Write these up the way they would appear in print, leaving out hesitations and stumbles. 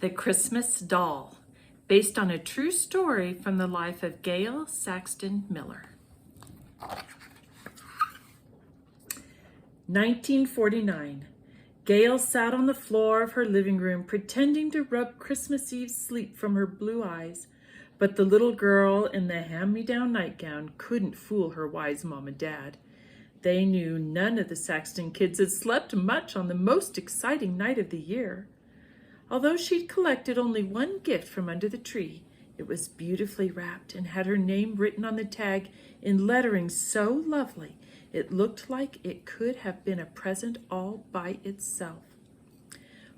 The Christmas Doll, based on a true story from the life of Gail Saxton Miller. 1949. Gail sat on the floor of her living room pretending to rub Christmas Eve sleep from her blue eyes, but the little girl in the hand-me-down nightgown couldn't fool her wise mom and dad. They knew none of the Saxton kids had slept much on the most exciting night of the year. Although she'd collected only one gift from under the tree, it was beautifully wrapped and had her name written on the tag in lettering so lovely it looked like it could have been a present all by itself.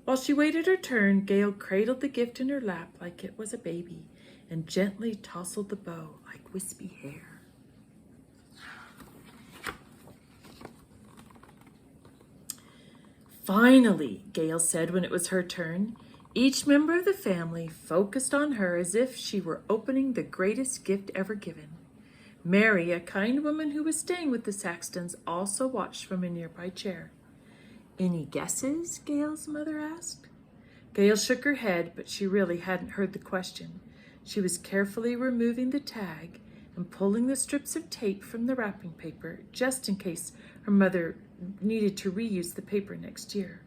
While she waited her turn, Gail cradled the gift in her lap like it was a baby and gently tousled the bow like wispy hair. "Finally," Gail said when it was her turn. Each member of the family focused on her as if she were opening the greatest gift ever given. Mary, a kind woman who was staying with the Saxtons, also watched from a nearby chair. "Any guesses?" Gail's mother asked. Gail shook her head, but she really hadn't heard the question. She was carefully removing the tag and pulling the strips of tape from the wrapping paper, just in case her mother needed to reuse the paper next year.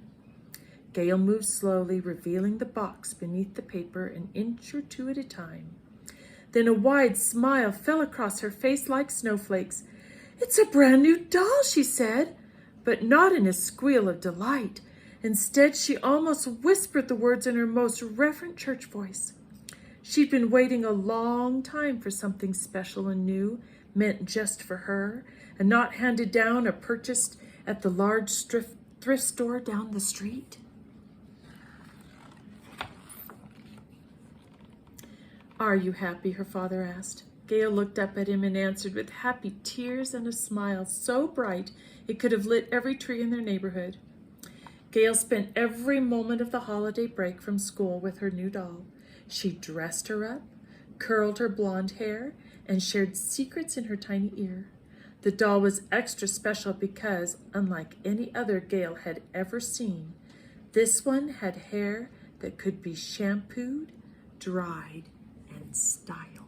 Gail moved slowly, revealing the box beneath the paper an inch or two at a time. Then a wide smile fell across her face like snowflakes. "It's a brand new doll," she said, but not in a squeal of delight. Instead, she almost whispered the words in her most reverent church voice. She'd been waiting a long time for something special and new, meant just for her, and not handed down or purchased at the large thrift store down the street. "Are you happy?" her father asked. Gail looked up at him and answered with happy tears and a smile so bright it could have lit every tree in their neighborhood. Gail spent every moment of the holiday break from school with her new doll. She dressed her up, curled her blonde hair, and shared secrets in her tiny ear. The doll was extra special because, unlike any other Gail had ever seen, this one had hair that could be shampooed, dried, and styled.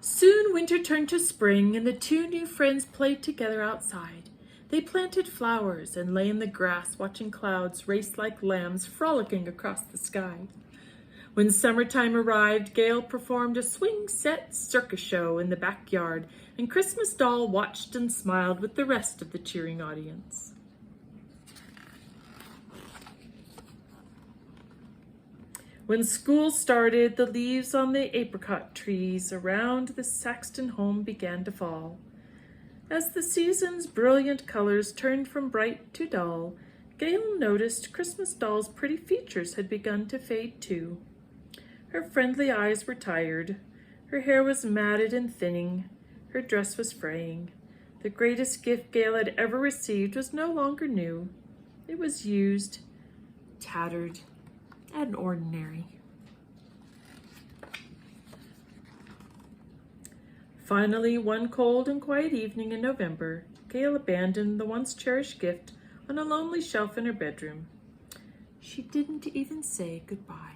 Soon winter turned to spring, and the two new friends played together outside. They planted flowers and lay in the grass watching clouds race like lambs frolicking across the sky. When summertime arrived, Gail performed a swing-set circus show in the backyard, and Christmas Doll watched and smiled with the rest of the cheering audience. When school started, the leaves on the apricot trees around the Saxton home began to fall. As the season's brilliant colors turned from bright to dull, Gail noticed Christmas Doll's pretty features had begun to fade too. Her friendly eyes were tired. Her hair was matted and thinning. Her dress was fraying. The greatest gift Gail had ever received was no longer new. It was used, tattered, and ordinary. Finally, one cold and quiet evening in November, Gail abandoned the once cherished gift on a lonely shelf in her bedroom. She didn't even say goodbye.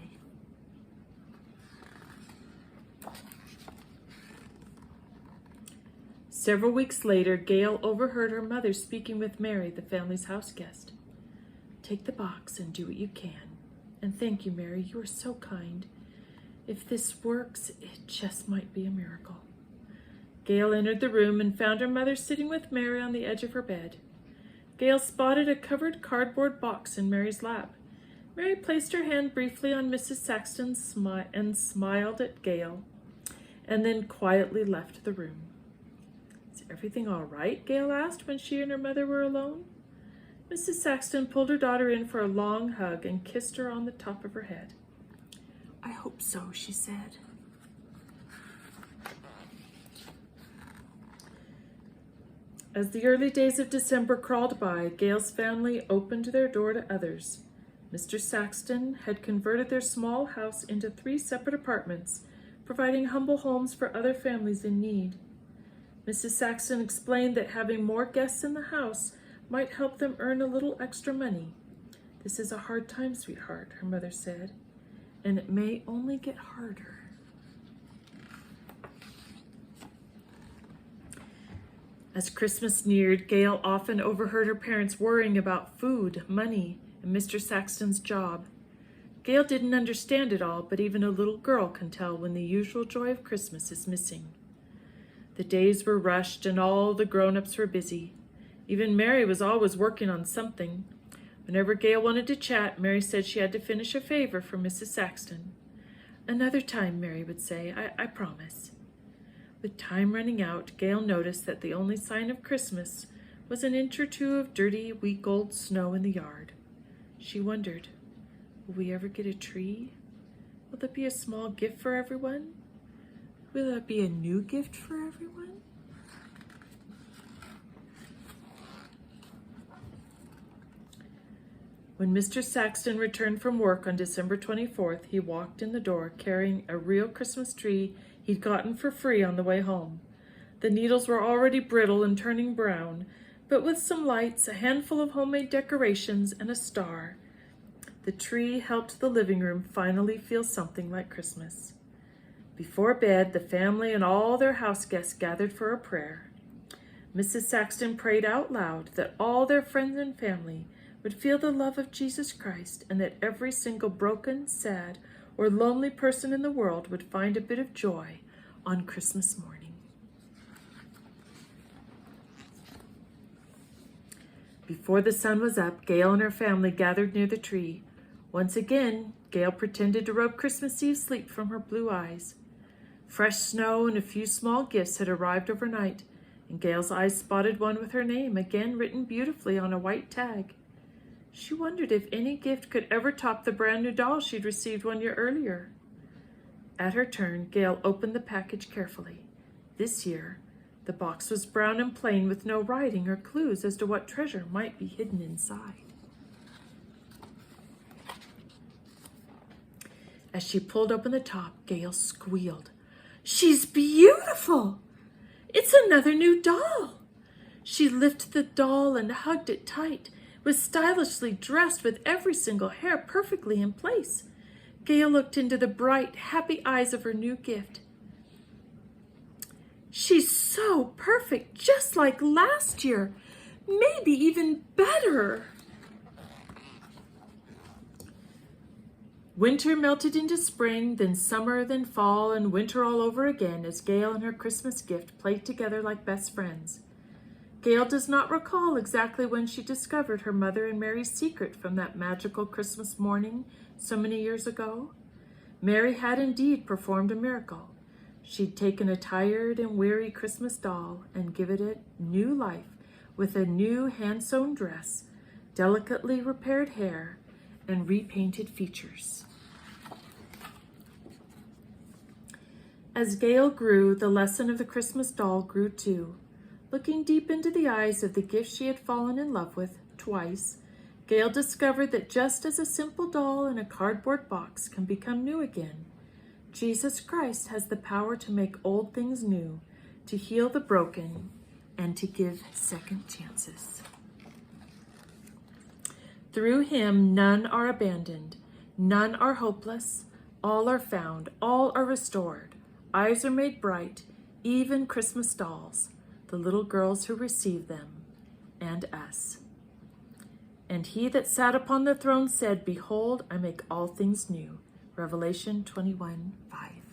Several weeks later, Gail overheard her mother speaking with Mary, the family's house guest. "Take the box and do what you can. And thank you, Mary, you are so kind. If this works, it just might be a miracle." Gail entered the room and found her mother sitting with Mary on the edge of her bed. Gail spotted a covered cardboard box in Mary's lap. Mary placed her hand briefly on Mrs. Saxton's and smiled at Gail, and then quietly left the room. "Is everything all right?" Gail asked when she and her mother were alone. Mrs. Saxton pulled her daughter in for a long hug and kissed her on the top of her head. "I hope so," she said. As the early days of December crawled by, Gail's family opened their door to others. Mr. Saxton had converted their small house into 3 separate apartments, providing humble homes for other families in need. Mrs. Saxton explained that having more guests in the house might help them earn a little extra money. "This is a hard time, sweetheart," her mother said, "and it may only get harder." As Christmas neared, Gail often overheard her parents worrying about food, money, and Mr. Saxton's job. Gail didn't understand it all, but even a little girl can tell when the usual joy of Christmas is missing. The days were rushed and all the grown-ups were busy. Even Mary was always working on something. Whenever Gail wanted to chat, Mary said she had to finish a favor for Mrs. Saxton. "Another time," Mary would say, I promise." With time running out, Gail noticed that the only sign of Christmas was an inch or two of dirty, week-old snow in the yard. She wondered, will we ever get a tree? Will there be a small gift for everyone? Will there be a new gift for everyone? When Mr. Saxton returned from work on December 24th, he walked in the door carrying a real Christmas tree he'd gotten for free on the way home. The needles were already brittle and turning brown, but with some lights, a handful of homemade decorations, and a star, the tree helped the living room finally feel something like Christmas. Before bed, the family and all their house guests gathered for a prayer. Mrs. Saxton prayed out loud that all their friends and family would feel the love of Jesus Christ, and that every single broken, sad, or lonely person in the world would find a bit of joy on Christmas morning. Before the sun was up, Gail and her family gathered near the tree. Once again, Gail pretended to rub Christmas Eve sleep from her blue eyes. Fresh snow and a few small gifts had arrived overnight, and Gail's eyes spotted one with her name again written beautifully on a white tag. She wondered if any gift could ever top the brand new doll she'd received 1 year earlier. At her turn, Gail opened the package carefully. This year, the box was brown and plain with no writing or clues as to what treasure might be hidden inside. As she pulled open the top, Gail squealed. "She's beautiful! It's another new doll!" She lifted the doll and hugged it tight. It was stylishly dressed with every single hair perfectly in place. Gail looked into the bright, happy eyes of her new gift. "She's so perfect, just like last year. Maybe even better." Winter melted into spring, then summer, then fall, and winter all over again as Gail and her Christmas gift played together like best friends. Gail does not recall exactly when she discovered her mother and Mary's secret from that magical Christmas morning so many years ago. Mary had indeed performed a miracle. She'd taken a tired and weary Christmas doll and given it new life with a new hand-sewn dress, delicately repaired hair, and repainted features. As Gail grew, the lesson of the Christmas doll grew too. Looking deep into the eyes of the gift she had fallen in love with twice, Gail discovered that just as a simple doll in a cardboard box can become new again, Jesus Christ has the power to make old things new, to heal the broken, and to give second chances. Through him, none are abandoned, none are hopeless, all are found, all are restored, eyes are made bright, even Christmas dolls, the little girls who receive them, and us. And he that sat upon the throne said, "Behold, I make all things new." Revelation 21:5.